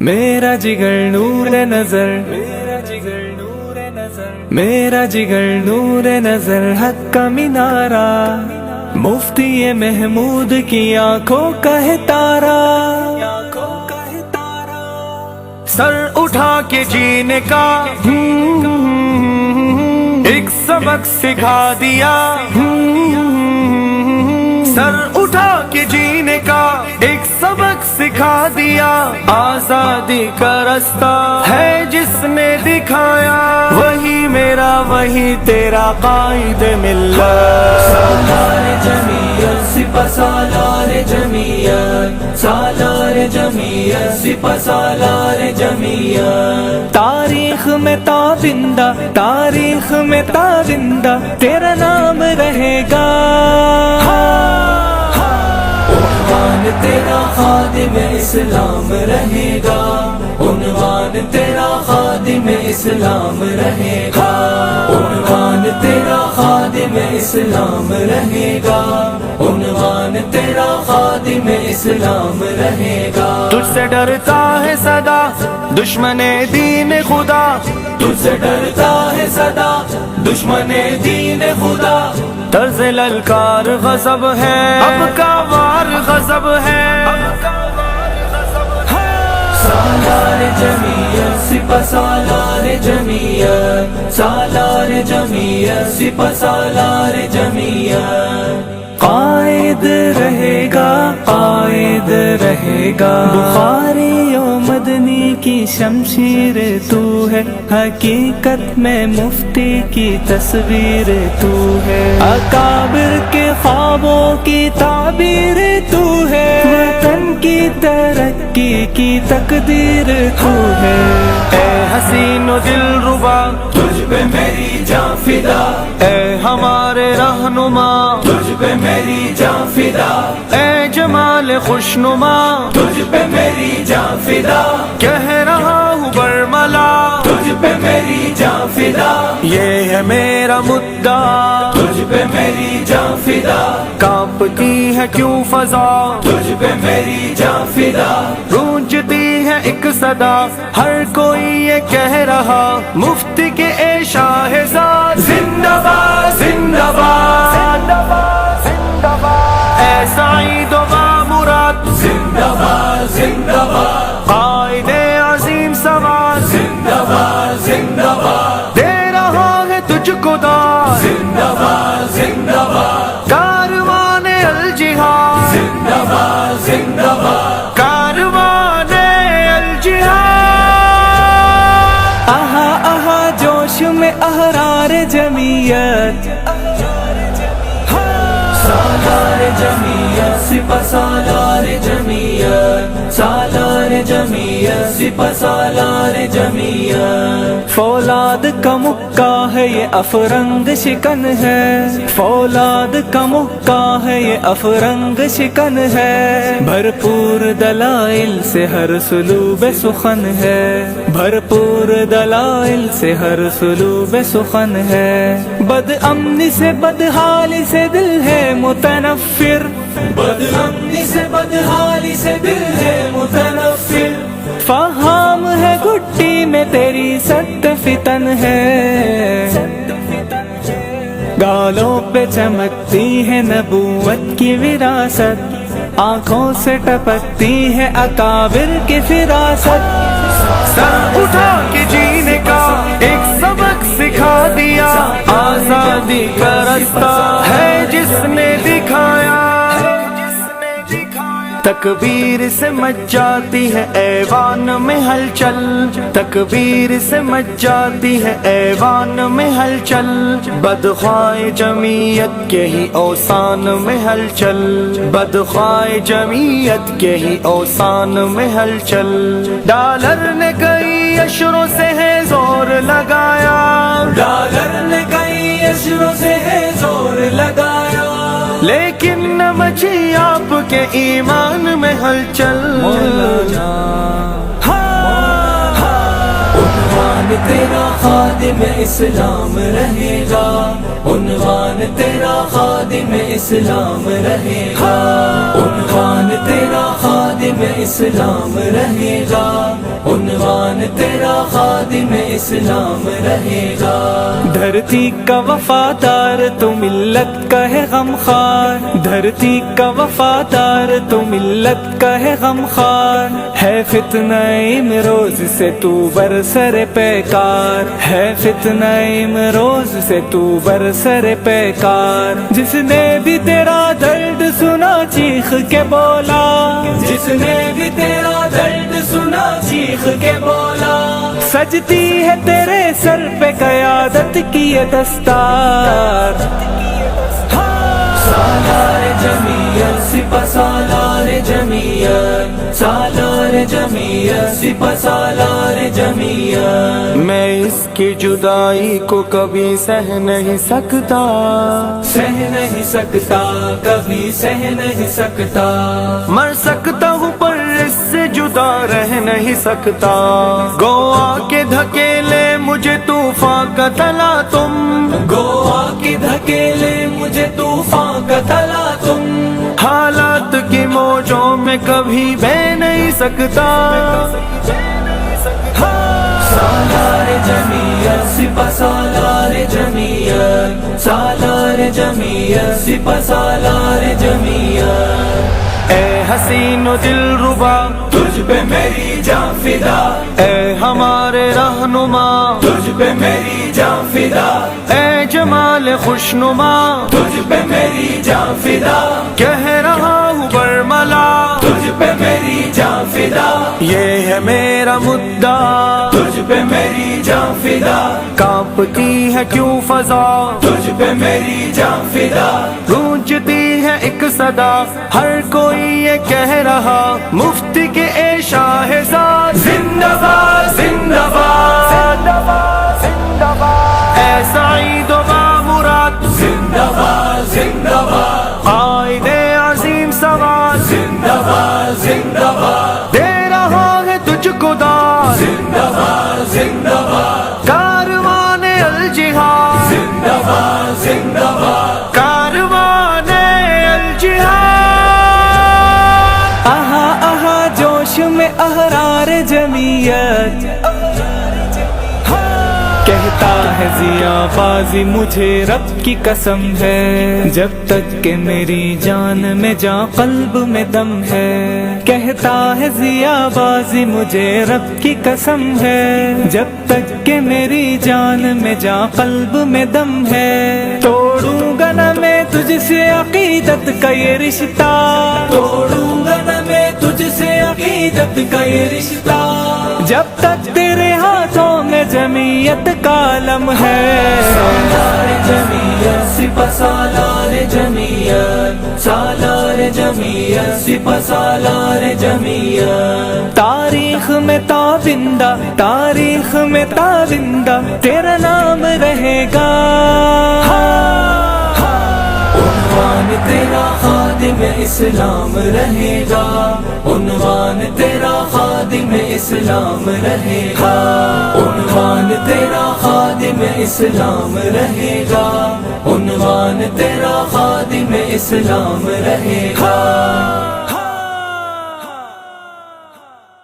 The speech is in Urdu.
میرا جگر نور نظر، میرا جگر نور نظر، میرا جگر نور نظر، حق کا مینارہ، مفتی محمود کی آنکھوں کا ہے تارا، سر اٹھا کے جینے کا ایک سبق سکھا دیا، سر اٹھا کے جینے کا ایک سبق سکھا دیا، آزادی کا رستہ ہے جس نے دکھایا، وہی میرا وہی تیرا قائد ملت، سالار جمعیت سپہ سالار جمعیت، سالار جمعیت سپہ سالار جمعیت، تاریخ میں تابندہ، تاریخ میں تابندہ تیرا نام رہے گا، عنوان تیرا خادم اسلام رہے گا، عنوان تیرا خادم اسلام رہے گا، عنوان تیرا خادم اسلام رہے گا، عنوان تیرا خادم اسلام رہے گا، تجھ سے ڈرتا ہے صدا دشمن دین خدا، تجھ سے ڈرتا ہے صدا دشمن دین خدا، طرز للکار غضب ہے اب کا وار غضب ہے، سالار جمعیت سپہ سالار جمعیت، سالار جمعیت سپہ سالار جمعیت، قائد رہے گا، قائد رہے گا، بخاری و مدنی کی شمشیر تو ہے، حقیقت میں مفتی کی تصویر تو ہے، اکابر کے خوابوں کی تعبیر تو ہے، وطن کی ترقی کی تقدیر تو ہے، اے حسین و دل ربا تجھ پہ میری جان فدا، اے ہمارے رہنما تجھ پہ میری جان فدا، اے جمال خوشنما تجھ پہ میری جان فدا، کہہ رہا ہوں برملا تجھ پہ میری جان فدا، یہ ہے میرا مدعا، تجھ پہ میری جان فدا، کانپتی ہے کیوں فضا، تجھ پہ میری جان فدا، گونجتی ہے ایک صدا، ہر کوئی یہ کہہ رہا مفتی کے اے شاہزاد، زندہ باد زندہ باد، اے سعید و بامراد، زندہ باد زندہ باد، قائد عظیم سواد، زندہ باد زندہ باد، دے رہا ہے تجھ کو داد، زندہ باد زندہ باد، کاروان الجہاد، زندہ باد زندہ باد، کاروان الجہاد، آہا آہا جوش میں احرار جمعیت، سالار جمعیت سپہ سالار جمعیت، سالار جمعیت سپہ سالار جمعیت، فولاد کا مکہ ہے یہ افرنگ شکن ہے، فولاد کا مکہ ہے یہ افرنگ شکن ہے، بھرپور دلائل سے ہر سلوب سخن ہے، بھرپور دلائل سے ہر سلوب سخن ہے، بد امنی سے بدحالی سے دل ہے متنفر، بد امنی سے بدحالی سے دل ہے متنفر، فہام ہے گھٹی میں تیری ست فتن ہے، گالوں پہ چمکتی ہے نبوت کی وراثت، آنکھوں سے ٹپکتی ہے اکابر کی فراست، سر اٹھا کے جینے کا ایک سبق سکھا دیا، آزادی کا رستہ ہے جس نے دکھایا، تکبیر سے مچ جاتی ہے ایوان میں ہلچل، تکبیر سے مچ جاتی ہے ایوان میں ہلچل، بدخواہ جمعیت کے ہی اوسان میں ہلچل، بدخواہ جمعیت کے ہی اوسان میں ہلچل، ڈالر نے کئی اشروں سے ہے زور لگایا، ڈالر نے کئی اشروں سے ہے زور لگایا، لیکن نہ مچی آپ کے ایمان میں ہلچل، عنوان تیرا خادم اسلام رہے گا، عنوان تیرا خادم اسلام رہے گا، عنوان تیرا خادم اسلام رہے گا، عنوان تیرا خادم اسلام رہے گا۔ دھرتی کا وفادار تو ملت کا ہے غمخوار، دھرتی کا وفادار تو ملت کا ہے غمخوار، ہے فتنہ امروز سے تو برسر پیکار، ہے فتنہ امروز سے تو برسر پیکار، جس نے بھی تیرا درد سنا چیخ کے بولا، جس نے بھی تیرا درد سنا چیخ کے بولا، سجتی ہے تیرے سر پہ قیادت کی یہ دستار، سالار جمعیت سپہ سالار جمعیت، سالار جمعیت سپہ سالار جمعیت، میں اس کی جدائی کو کبھی سہ نہیں سکتا، سہ نہیں سکتا، کبھی سہ نہیں سکتا، مر سکتا ہوں پر اس سے جدا رہ نہیں سکتا، گو آ کے دھکیلے مجھے طوفان کا تلا تم، گوا کی دھکیلے مجھے طوفان کا تلا تم، حالات کی موجوں میں کبھی بہ نہیں سکتا، سالار جمعیت سپہ سالار جمعیت، سالار جمعیت سپہ سالار جمعیت، اے حسین و دل ربا تجھ پہ میری جان فدا، اے ہمارے رہنما تجھ پہ میری جان فدا، اے جمال خوشنما تجھ پہ میری جان فدا، کہہ رہا ہوں برملا تجھ پہ میری جان فدا، یہ ہے میرا مدعا، تجھ پہ میری جان فدا، کانپتی ہے کیوں فضا، تجھ پہ میری جان فدا، گونجتی ہے ایک صدا، ہر کوئی یہ کہہ رہا مفتی کے اے شاہزاد زندہ باد زندہ باد، اے سعید و بامراد زندہ باد زندہ باد، قائد عظیم سواد زندہ باد زندہ باد، دے رہا ہے تجھ کو داد، زندہ باد زندہ باد، کاروان الجہاد، زندہ باد زندہ باد، کاروان الجہاد، آہا آہا جوش میں احرار جمعیت، کہتا ہے ضیا بازی مجھے رب کی قسم ہے، جب تک کہ میری جان میں جاں قلب میں دم ہے، کہتا ہے ضیا بازی مجھے رب کی قسم ہے، جب تک کہ میری جان میں جاں قلب میں دم ہے، توڑوں گا نہ میں تجھ سے عقیدت کا یہ رشتہ، توڑوں گا نہ میں تجھ سے عقیدت کا یہ رشتہ، جب تک تیرے ہاتھوں میں جمعیت کا علم ہے، سالار جمعیت سپہ سالار جمعیت، سالار جمعیت سپہ سالار جمعیت، تاریخ میں تابندہ، تاریخ میں تابندہ تیرا نام رہے گا، عنوان تیرا خادم اسلام رہے گا، عنوان تیرا خادم اسلام رہے گا، عنوان تیرا خادم اسلام رہے گا، عنوان تیرا خادم اسلام رہے گا۔